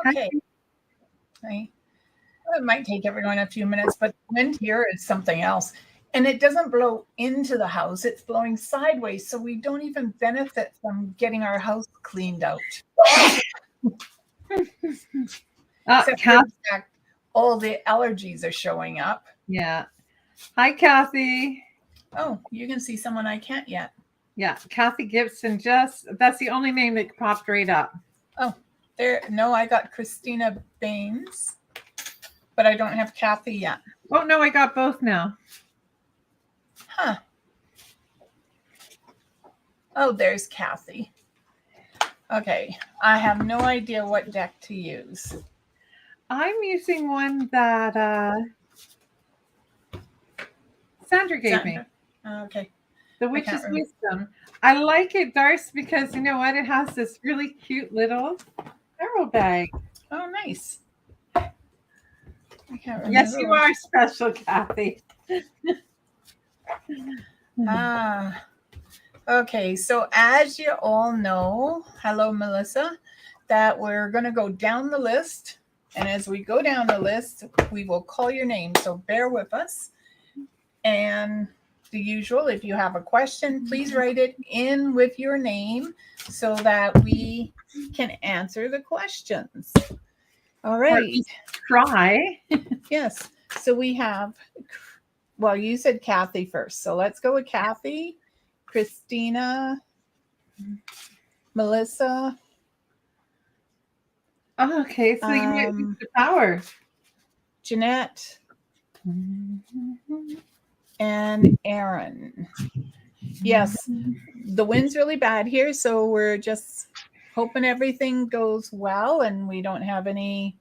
Okay. It might take everyone a few minutes, but the wind here is something else. And it doesn't blow into the house, it's blowing sideways. So we don't even benefit from getting our house cleaned out. Except for the fact all the allergies are showing up. Yeah. Hi, Kathy. Oh, you can see someone I can't yet. Yeah, Kathy Gibson. That's the only name that popped right up. Oh, there. No, I got Christina Baines, but I don't have Kathy yet. Oh, no, I got both now. Huh. Oh, there's Kathy. Okay, I have no idea what deck to use. I'm using one that Sandra gave me. Okay. The Witch's Wisdom. I like it, D'Arcy, because you know what? It has this really cute little arrow bag. Oh, nice. Yes, you are special, Kathy. Okay, so as you all know, hello, Melissa, that we're going to go down the list. And as we go down the list, we will call your name. So bear with us. And the usual, if you have a question, please write it in with your name so that we can answer the questions. All right. Try. Yes. So we have, well, you said Kathy first. So let's go with Kathy, Christina, Melissa. Oh, okay. So you might use the power. Jeanette. And Aaron. Yes, the wind's really bad here, so we're just hoping everything goes well and we don't have any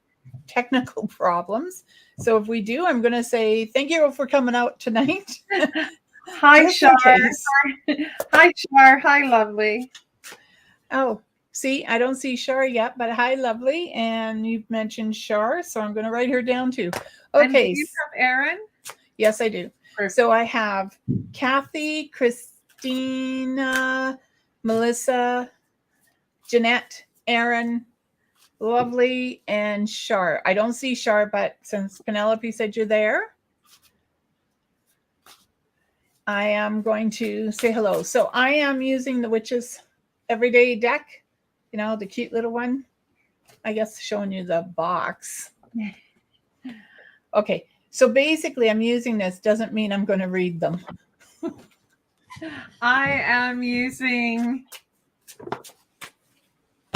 technical problems. So if we do, I'm going to say thank you for coming out tonight. Hi, Shar. Hi, Shar. Hi, lovely. Oh, see, I don't see Shar yet, but hi, lovely. And you've mentioned Shar, so I'm going to write her down too. Okay. And do you have Aaron? Yes, I do. Perfect. So I have Kathy, Christina, Melissa, Jeanette, Aaron, lovely, and Shar. I don't see Shar, but since Penelope said you're there, I am going to say hello. So I am using the Witch's Everyday deck, you know, the cute little one. I guess showing you the box. Okay. So basically, I'm using this. Doesn't mean I'm going to read them. I am using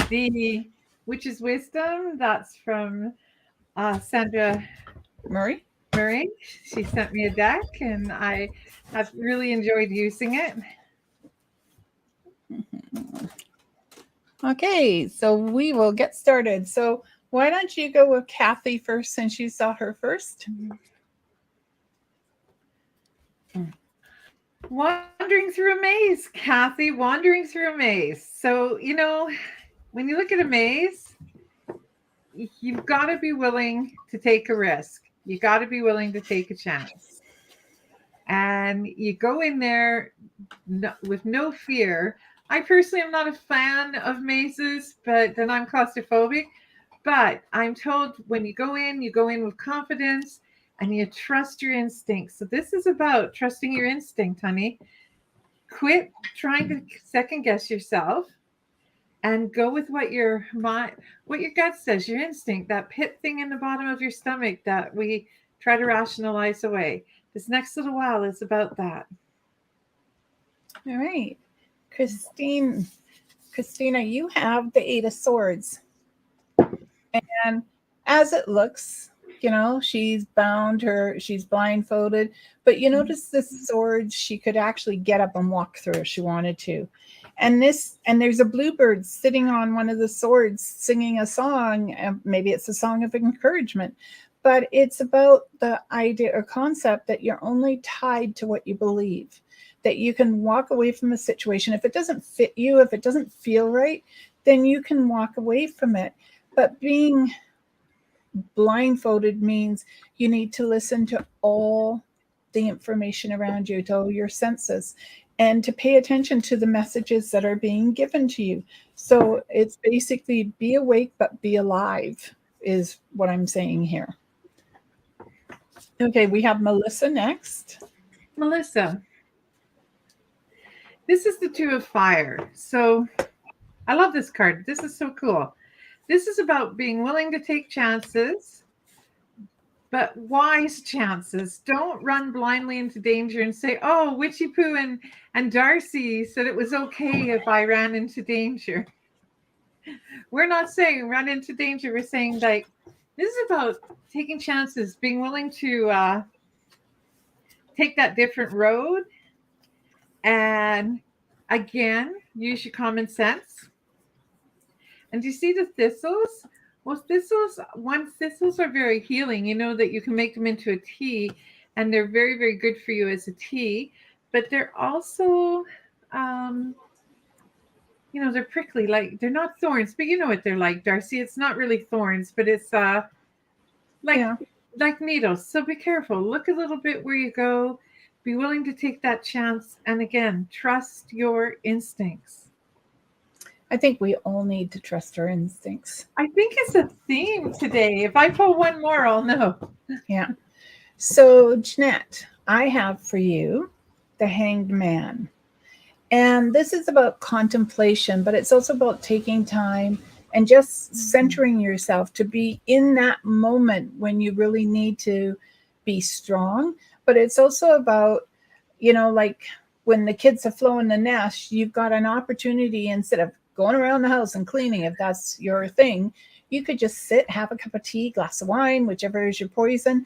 the Witch's Wisdom. That's from Sandra Murray. She sent me a deck, and I have really enjoyed using it. Okay, so we will get started. So why don't you go with Kathy first, since you saw her first? Wandering through a maze, Kathy, wandering through a maze. So, you know, when you look at a maze, you've got to be willing to take a risk. You got to be willing to take a chance. And you go in there with no fear. I personally am not a fan of mazes, but then I'm claustrophobic. But I'm told when you go in with confidence and you trust your instincts. So this is about trusting your instinct, honey. Quit trying to second guess yourself and go with what your gut says, your instinct, that pit thing in the bottom of your stomach that we try to rationalize away. This next little while is about that. All right. Christina, you have the Eight of Swords. And as it looks, you know, she's blindfolded, but you notice this sword, she could actually get up and walk through if she wanted to. And there's a bluebird sitting on one of the swords singing a song, and maybe it's a song of encouragement, but it's about the idea or concept that you're only tied to what you believe, that you can walk away from a situation. If it doesn't fit you, if it doesn't feel right, then you can walk away from it. But being blindfolded means you need to listen to all the information around you, to all your senses, and to pay attention to the messages that are being given to you. So it's basically be awake, but be alive. is what I'm saying here. Okay, we have Melissa next. Melissa, this is the Two of Fire. So I love this card. This is so cool. This is about being willing to take chances, but wise chances. Don't run blindly into danger and say, oh, Witchy Poo and D'Arcy said it was okay if I ran into danger. We're not saying run into danger. We're saying, like, this is about taking chances, being willing to take that different road, and again, use your common sense. And do you see the thistles? Well, thistles are very healing. You know that you can make them into a tea, and they're very, very good for you as a tea. But they're also, they're prickly. Like, they're not thorns, but you know what they're like, D'Arcy. It's not really thorns, but it's like needles. So be careful. Look a little bit where you go. Be willing to take that chance. And again, trust your instincts. I think we all need to trust our instincts. I think it's a theme today. If I pull one more, I'll know. Yeah. So, Jeanette, I have for you the Hanged Man. And this is about contemplation, but it's also about taking time and just centering yourself to be in that moment when you really need to be strong. But it's also about, like when the kids have flown the nest, you've got an opportunity, instead of going around the house and cleaning, if that's your thing, you could just sit, have a cup of tea, glass of wine, whichever is your poison,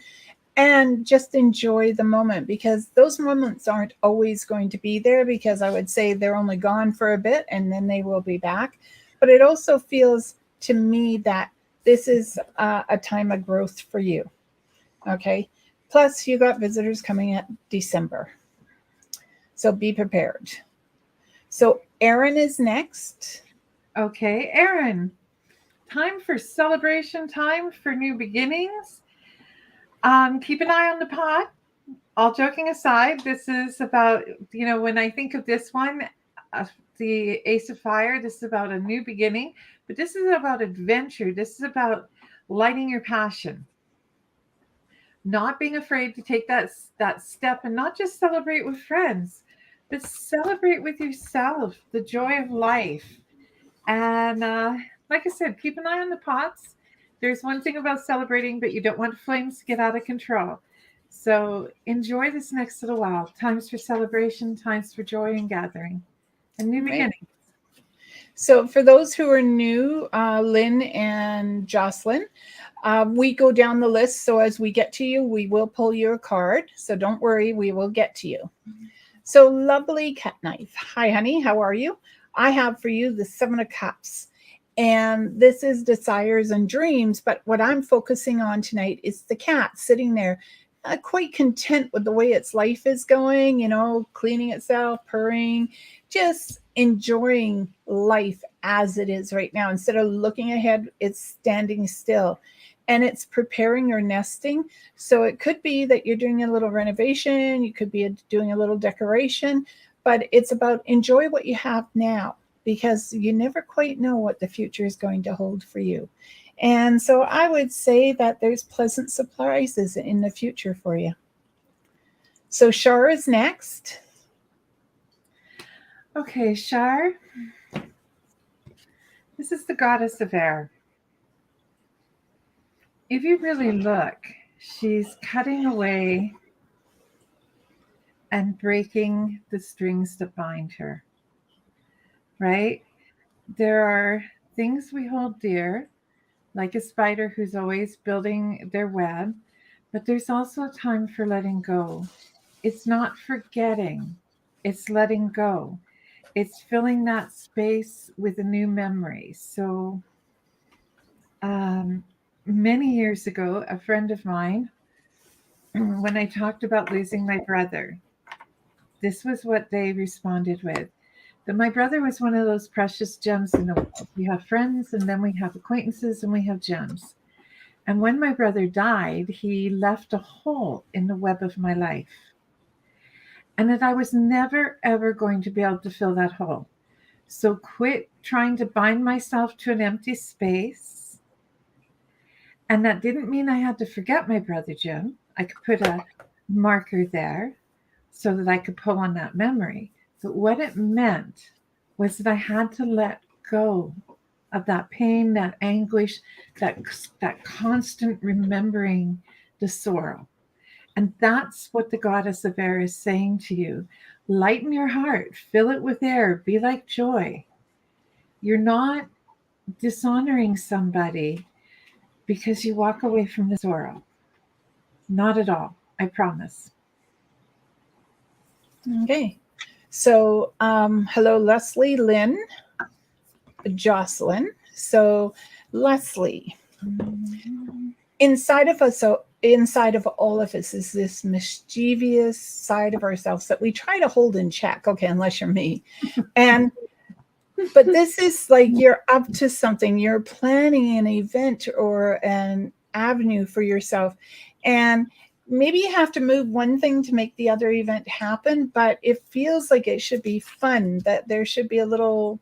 and just enjoy the moment, because those moments aren't always going to be there, because I would say they're only gone for a bit and then they will be back. But it also feels to me that this is a time of growth for you. Okay. Plus you got visitors coming at December. So be prepared. So Erin is next. Okay, Erin. Time for celebration, time for new beginnings. Keep an eye on the pot. All joking aside, this is about, when I think of this one, the Ace of Fire, this is about a new beginning, but this is about adventure. This is about lighting your passion. Not being afraid to take that step, and not just celebrate with friends, but celebrate with yourself, the joy of life. And like I said, keep an eye on the pots. There's one thing about celebrating, but you don't want flames to get out of control. So enjoy this next little while. Times for celebration, times for joy and gathering, and new beginnings. So for those who are new, Lynn and Jocelyn, we go down the list. So as we get to you, we will pull your card. So don't worry, we will get to you. So lovely cat knife. Hi, honey. How are you? I have for you the 7 of Cups. And this is desires and dreams. But what I'm focusing on tonight is the cat sitting there, quite content with the way its life is going, cleaning itself, purring, just enjoying life as it is right now. Instead of looking ahead, it's standing still. And it's preparing or nesting. So it could be that you're doing a little renovation. You could be doing a little decoration. But it's about enjoy what you have now, because you never quite know what the future is going to hold for you. And so I would say that there's pleasant surprises in the future for you. So Shar is next. Okay, Shar. This is the goddess of air. If you really look, she's cutting away and breaking the strings that bind her, right? There are things we hold dear, like a spider who's always building their web, but there's also a time for letting go. It's not forgetting, it's letting go. It's filling that space with a new memory. So many years ago, a friend of mine, when I talked about losing my brother, this was what they responded with. That my brother was one of those precious gems in the world. We have friends, and then we have acquaintances, and we have gems. And when my brother died, he left a hole in the web of my life. And that I was never, ever going to be able to fill that hole. So quit trying to bind myself to an empty space And that didn't mean I had to forget my brother Jim. I could put a marker there so that I could pull on that memory. But what it meant was that I had to let go of that pain, that anguish, that constant remembering the sorrow. And that's what the goddess of air is saying to you. Lighten your heart, fill it with air, be like joy. You're not dishonoring somebody because you walk away from the sorrow. Not at all, I promise. Okay. So, hello, Leslie, Lynn, Jocelyn. So, Leslie, inside of us, so inside of all of us is this mischievous side of ourselves that we try to hold in check. Okay, unless you're me. But this is like you're up to something, you're planning an event or an avenue for yourself. And maybe you have to move one thing to make the other event happen, but it feels like it should be fun, that there should be a little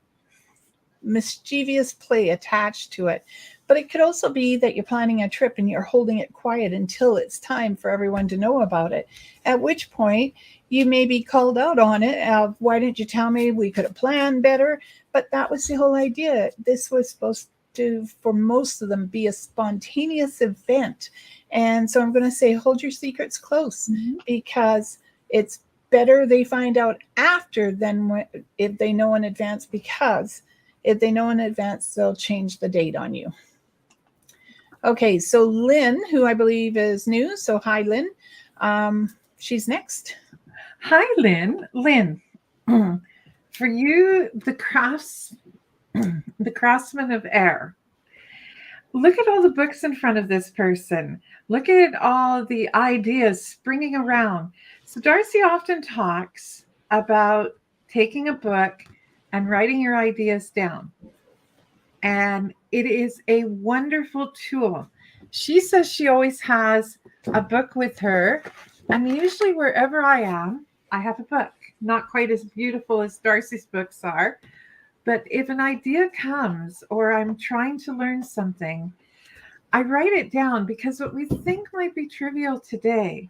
mischievous play attached to it. But it could also be that you're planning a trip and you're holding it quiet until it's time for everyone to know about it, at which point you may be called out on it of, why didn't you tell me? We could have planned better. But that was the whole idea. This was supposed to, for most of them, be a spontaneous event. And so I'm going to say, hold your secrets close, because it's better they find out after than if they know in advance, because if they know in advance, they'll change the date on you. Okay, so Lynn, who I believe is new. So hi, Lynn. She's next. Hi, Lynn. Lynn, for you, the craftsman of air. Look at all the books in front of this person. Look at all the ideas springing around. So D'Arcy often talks about taking a book and writing your ideas down. And it is a wonderful tool. She says she always has a book with her. And usually wherever I am, I have a book. Not quite as beautiful as D'Arcy's books are. But if an idea comes or I'm trying to learn something, I write it down, because what we think might be trivial today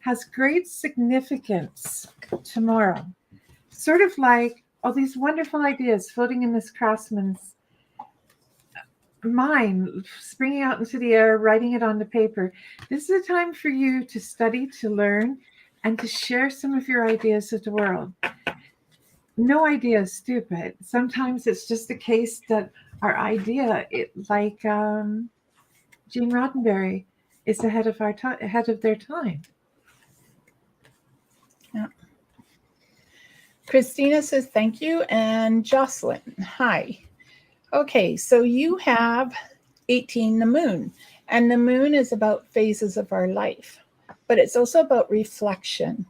has great significance tomorrow. Sort of like all these wonderful ideas floating in this craftsman's mind, springing out into the air, writing it on the paper. This is a time for you to study, to learn, and to share some of your ideas with the world. No idea is stupid. Sometimes it's just a case that our idea, like Gene Roddenberry, is ahead of their time. Yeah. Christina says thank you, and Jocelyn, hi. Okay, so you have 18, the moon, and the moon is about phases of our life, but it's also about reflection.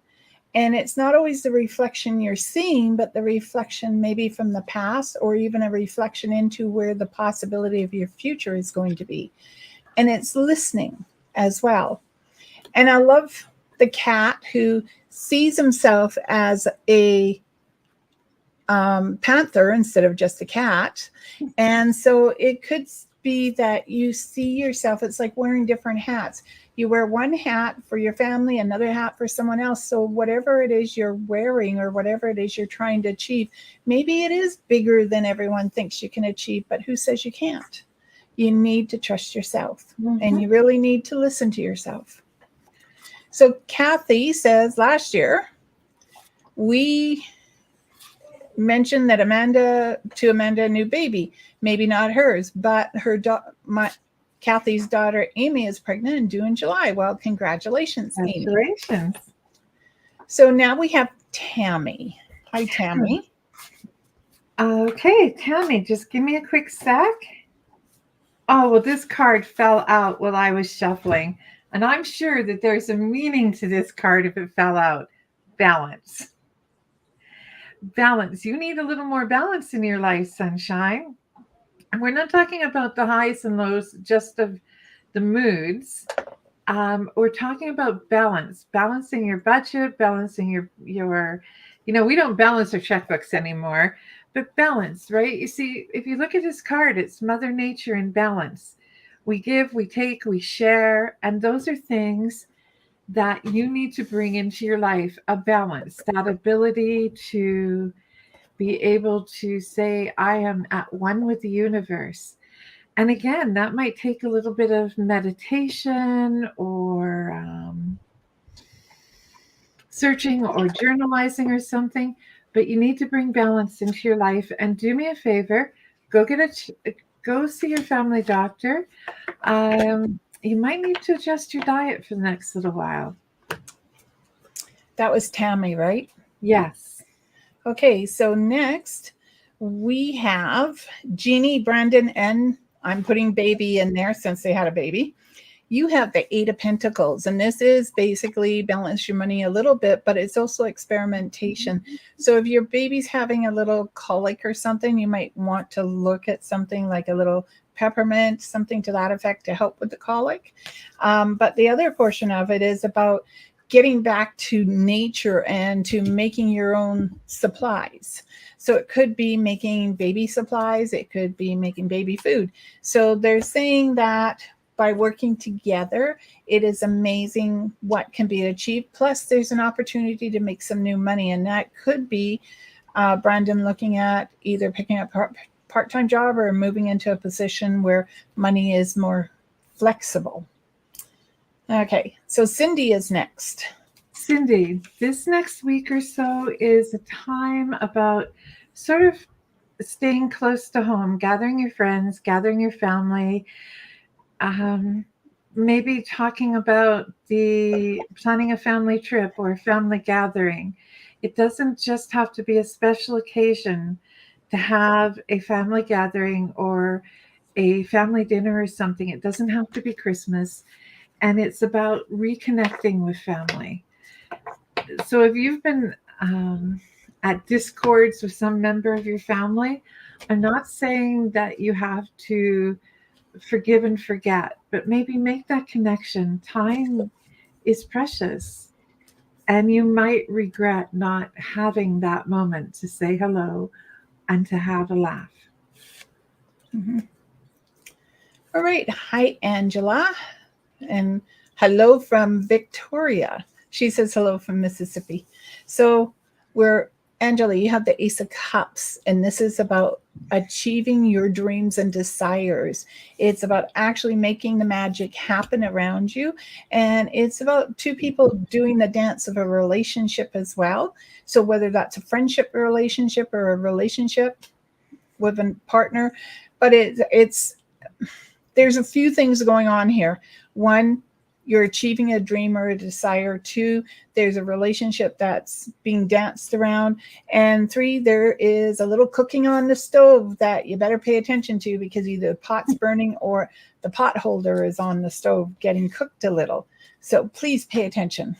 And it's not always the reflection you're seeing, but the reflection maybe from the past, or even a reflection into where the possibility of your future is going to be. And it's listening as well. And I love the cat who sees himself as a panther instead of just a cat. And so it could be that you see yourself, it's like wearing different hats. You wear one hat for your family, another hat for someone else. So whatever it is you're wearing, or whatever it is you're trying to achieve, maybe it is bigger than everyone thinks you can achieve, but who says you can't? You need to trust yourself, and you really need to listen to yourself. So Kathy says, last year we mentioned that Amanda, a new baby, maybe not hers, but Kathy's daughter Amy is pregnant and due in July. Well, congratulations, Amy. Congratulations. So now we have Tammy. Hi, Tammy. Okay, Tammy, just give me a quick sec. Oh, well, this card fell out while I was shuffling, and I'm sure that there's a meaning to this card if it fell out. Balance. Balance. You need a little more balance in your life, sunshine. And we're not talking about the highs and lows, just of the moods. We're talking about balance, balancing your budget, balancing your, we don't balance our checkbooks anymore, but balance, right? You see, if you look at this card, it's Mother Nature in balance. We give, we take, we share. And those are things that you need to bring into your life, a balance, that ability to be able to say, I am at one with the universe. And again, that might take a little bit of meditation or searching or journalizing or something, but you need to bring balance into your life. And do me a favor, go see your family doctor. You might need to adjust your diet for the next little while. That was Tammy, right? Yes. Okay, so next we have Jeannie, Brandon, and I'm putting baby in there since they had a baby. You have the Eight of Pentacles, and this is basically balance your money a little bit, but it's also experimentation. So if your baby's having a little colic or something, you might want to look at something like a little peppermint, something to that effect to help with the colic. But the other portion of it is about getting back to nature and to making your own supplies. So it could be making baby supplies. It could be making baby food. So they're saying that by working together, it is amazing what can be achieved. Plus, there's an opportunity to make some new money. And that could be Brandon looking at either picking up a part-time job or moving into a position where money is more flexible. Okay, so Cindy is next. Cindy, this next week or so is a time about sort of staying close to home, gathering your friends, gathering your family, maybe talking about planning a family trip or a family gathering. It doesn't just have to be a special occasion to have a family gathering or a family dinner or something. It doesn't have to be Christmas. And it's about reconnecting with family. So if you've been at discords with some member of your family, I'm not saying that you have to forgive and forget, but maybe make that connection. Time is precious, and you might regret not having that moment to say hello and to have a laugh. Mm-hmm. All right. Hi, Angela. And hello from Victoria. She says hello from Mississippi. So Angela, you have the Ace of Cups, and this is about achieving your dreams and desires. It's about actually making the magic happen around you. And it's about two people doing the dance of a relationship as well. So whether that's a friendship relationship or a relationship with a partner, but there's a few things going on here. One, you're achieving a dream or a desire. Two, there's a relationship that's being danced around. And three, there is a little cooking on the stove that you better pay attention to, because either the pot's burning or the pot holder is on the stove getting cooked a little. So please pay attention.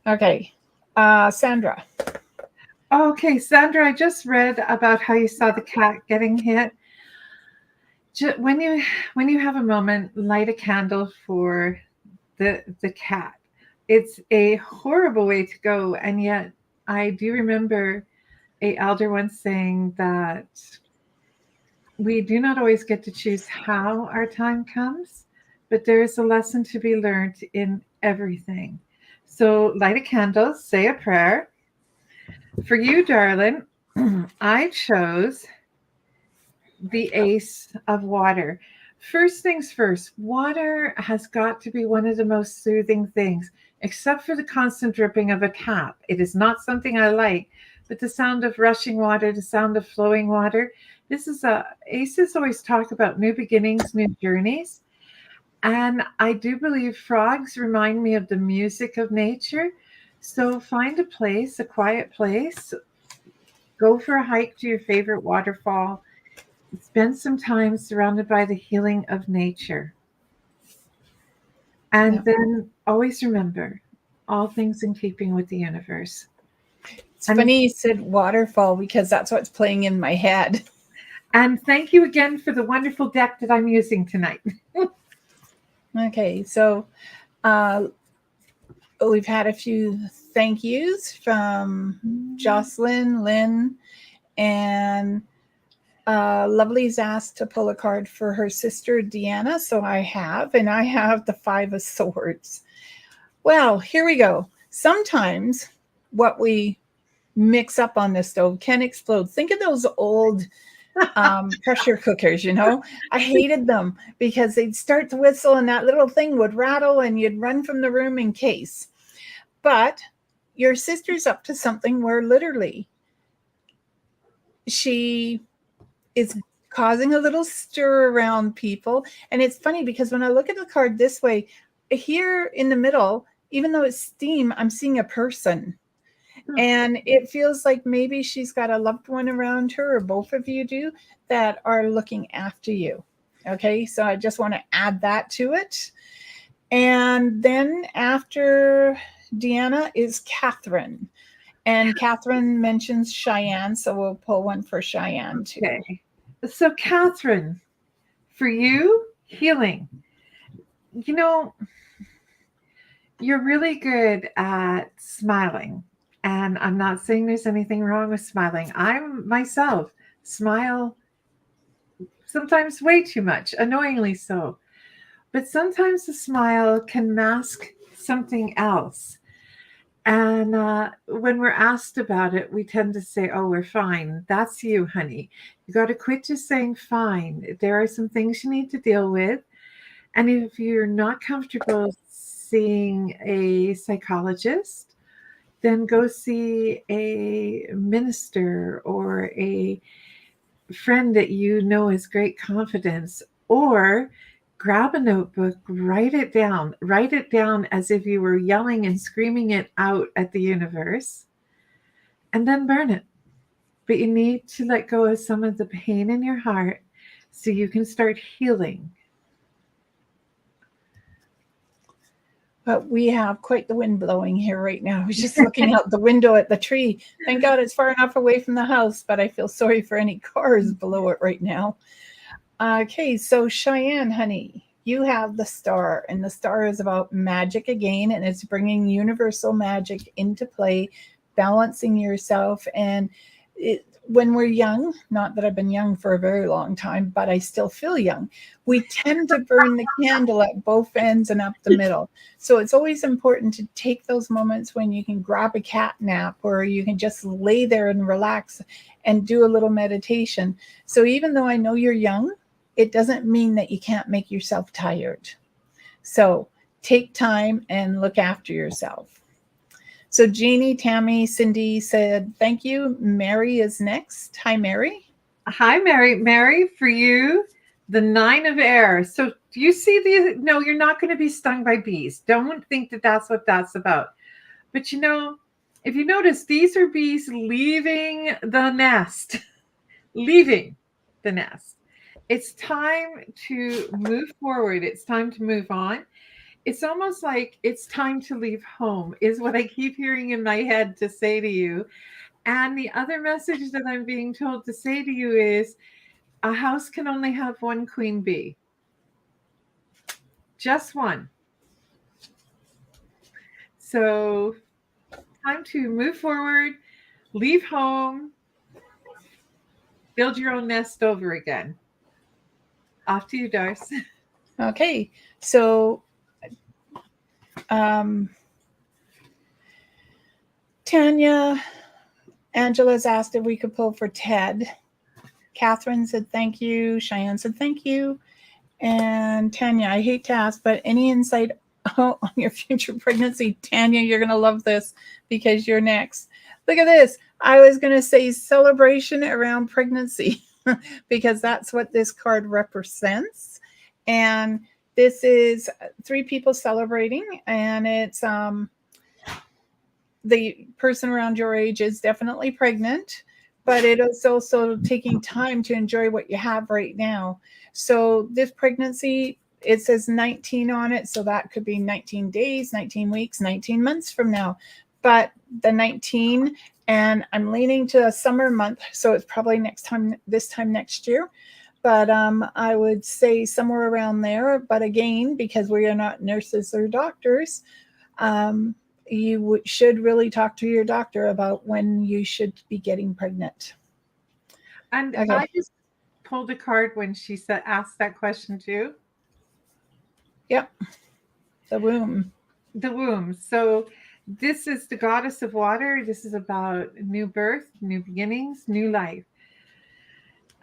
Okay, Sandra. Okay, Sandra, I just read about how you saw the cat getting hit. When you have a moment, light a candle for the cat. It's a horrible way to go, and yet I do remember an elder once saying that we do not always get to choose how our time comes, but there is a lesson to be learned in everything. So light a candle, say a prayer. For you, darling, I chose the Ace of Water. First things first, water has got to be one of the most soothing things, except for the constant dripping of a tap. It is not something I like, but the sound of rushing water, the sound of flowing water. Aces always talk about new beginnings, new journeys. And I do believe frogs remind me of the music of nature. So find a place, a quiet place, go for a hike to your favorite waterfall. Spend some time surrounded by the healing of nature. And then always remember, all things in keeping with the universe. It's funny you said waterfall, because that's what's playing in my head. And thank you again for the wonderful deck that I'm using tonight. Okay, so we've had a few thank yous from Jocelyn, Lynn, and Lovely's asked to pull a card for her sister Deanna, so I have, and I have the Five of Swords. Well, here we go. Sometimes what we mix up on the stove can explode. Think of those old pressure cookers, you know. I hated them because they'd start to whistle and that little thing would rattle and you'd run from the room in case. But your sister's up to something where literally she is causing a little stir around people. And it's funny because when I look at the card this way, here in the middle, even though it's steam, I'm seeing a person. And it feels like maybe she's got a loved one around her, or both of you do, that are looking after you. Okay, so I just want to add that to it. And then after Deanna is Catherine. And Catherine mentions Cheyenne, so we'll pull one for Cheyenne too. Okay. So Catherine, for you, healing. You know, you're really good at smiling. And I'm not saying there's anything wrong with smiling. I myself smile sometimes way too much, annoyingly so. But sometimes the smile can mask something else. And when we're asked about it, we tend to say, oh, we're fine. That's you, honey. You got to quit just saying fine. There are some things you need to deal with. And if you're not comfortable seeing a psychologist, then go see a minister or a friend that you know has great confidence, or grab a notebook, write it down as if you were yelling and screaming it out at the universe, and then burn it. But you need to let go of some of the pain in your heart so you can start healing. But we have quite the wind blowing here right now. I was just looking out the window at the tree. Thank God it's far enough away from the house, but I feel sorry for any cars below it right now. Okay, so Cheyenne, honey, you have the star, and the star is about magic again, and it's bringing universal magic into play, balancing yourself. And when we're young, not that I've been young for a very long time, but I still feel young, we tend to burn the candle at both ends and up the middle. So it's always important to take those moments when you can grab a cat nap, or you can just lay there and relax and do a little meditation. So even though I know you're young, it doesn't mean that you can't make yourself tired. So take time and look after yourself. So Jeannie, Tammy, Cindy said, thank you. Mary is next. Hi, Mary. Hi, Mary. Mary, for you, the 9 of air. So do you see no, you're not going to be stung by bees. Don't think that that's what that's about. But you know, if you notice, these are bees leaving the nest, leaving the nest. It's time to move forward. It's time to move on. It's almost like it's time to leave home, is what I keep hearing in my head to say to you. And the other message that I'm being told to say to you is a house can only have one queen bee. Just one. So time to move forward, leave home, build your own nest over again. Off to you, D'Arcy. Okay, so Tanya, Angela's asked if we could pull for Ted. Catherine said thank you. Cheyenne said thank you. And Tanya, I hate to ask, but any insight on your future pregnancy? Tanya, you're going to love this because you're next. Look at this. I was going to say celebration around pregnancy because that's what this card represents. And this is 3 people celebrating, and it's the person around your age is definitely pregnant, but it is also taking time to enjoy what you have right now. So this pregnancy, it says 19 on it, so that could be 19 days, 19 weeks, 19 months from now. But the 19, and I'm leaning to a summer month, so it's probably this time next year. But I would say somewhere around there. But again, because we are not nurses or doctors, you should really talk to your doctor about when you should be getting pregnant. And Okay. pulled a card when she said asked that question too? Yep. The womb. The womb. So this is the goddess of water. This is about new birth, new beginnings, new life.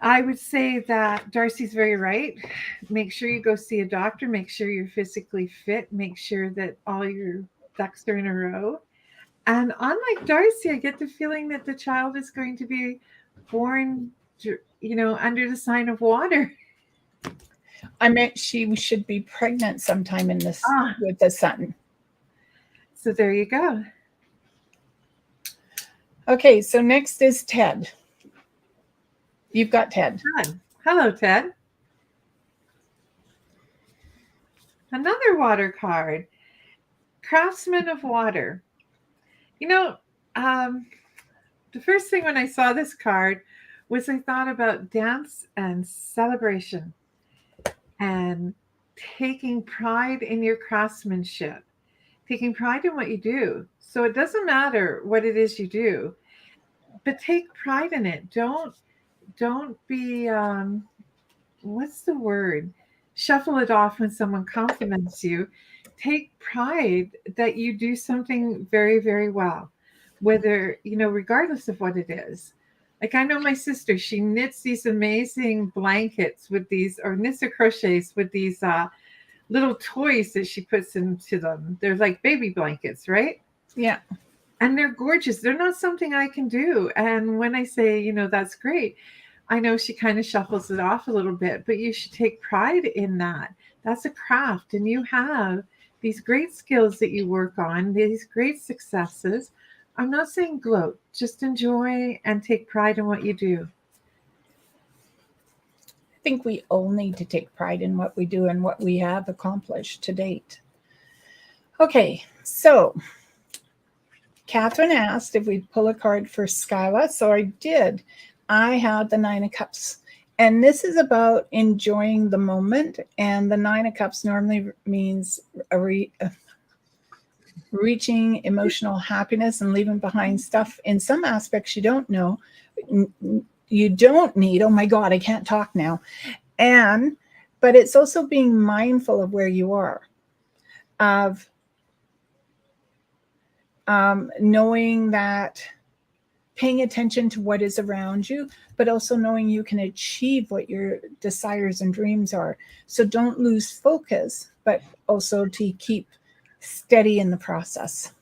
I would say that D'Arcy's very right. Make sure you go see a doctor. Make sure you're physically fit. Make sure that all your ducks are in a row. And unlike D'Arcy, I get the feeling that the child is going to be born, under the sign of water. I meant she should be pregnant sometime in this with the sun. So there you go. Okay, so next is Ted. You've got Ted. Hello, Ted. Another water card. Craftsman of water. The first thing when I saw this card was I thought about dance and celebration and taking pride in your craftsmanship, taking pride in what you do. So it doesn't matter what it is you do, but take pride in it. Don't be, what's the word? Shuffle it off when someone compliments you. Take pride that you do something very, very well, whether, regardless of what it is. Like I know my sister, she knits these amazing blankets with these, or knits or crochets with these little toys that she puts into them. They're like baby blankets, right? Yeah. And they're gorgeous. They're not something I can do. And when I say, that's great, I know she kind of shuffles it off a little bit, but you should take pride in that. That's a craft. And you have these great skills that you work on, these great successes. I'm not saying gloat, just enjoy and take pride in what you do. I think we all need to take pride in what we do and what we have accomplished to date. Okay, so Catherine asked if we'd pull a card for Skyla, so I did. I had the Nine of Cups, and this is about enjoying the moment, and the Nine of Cups normally means reaching emotional happiness and leaving behind stuff in some aspects you don't know. You don't need, oh my God, I can't talk now. But it's also being mindful of where you are, of knowing that, paying attention to what is around you, but also knowing you can achieve what your desires and dreams are. So don't lose focus, but also to keep steady in the process.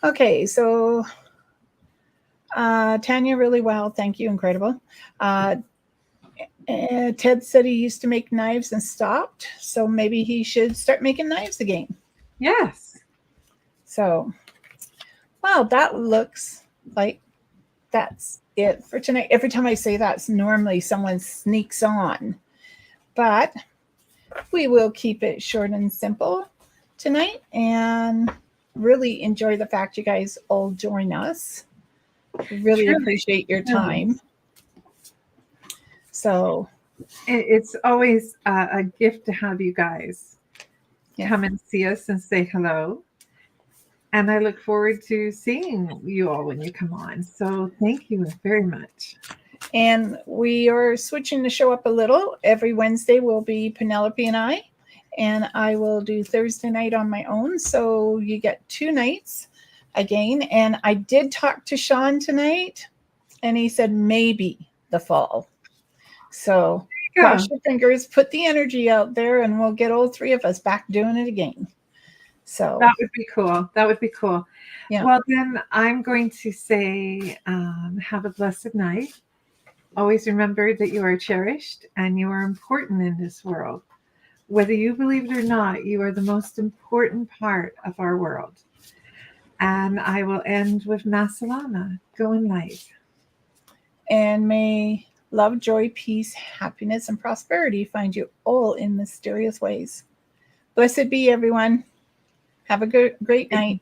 Okay, so Tanya, really well. Thank you. Incredible. Ted said he used to make knives and stopped. So maybe he should start making knives again. Yes. So, wow, that looks like that's it for tonight. Every time I say that, normally someone sneaks on. But we will keep it short and simple tonight and really enjoy the fact you guys all join us. Really appreciate your time. So it's always a gift to have you guys come and see us and say hello. And I look forward to seeing you all when you come on. So thank you very much. And we are switching the show up a little. Every Wednesday will be Penelope and I will do Thursday night on my own. So you get 2 nights again. And I did talk to Sean tonight, and he said maybe the fall. So cross your fingers, put the energy out there, and we'll get all 3 of us back doing it again. So that would be cool. That would be cool. Yeah. Well, then I'm going to say, have a blessed night. Always remember that you are cherished and you are important in this world. Whether you believe it or not, you are the most important part of our world. And I will end with Masalama, go in light. And may love, joy, peace, happiness, and prosperity find you all in mysterious ways. Blessed be everyone. Have a great night.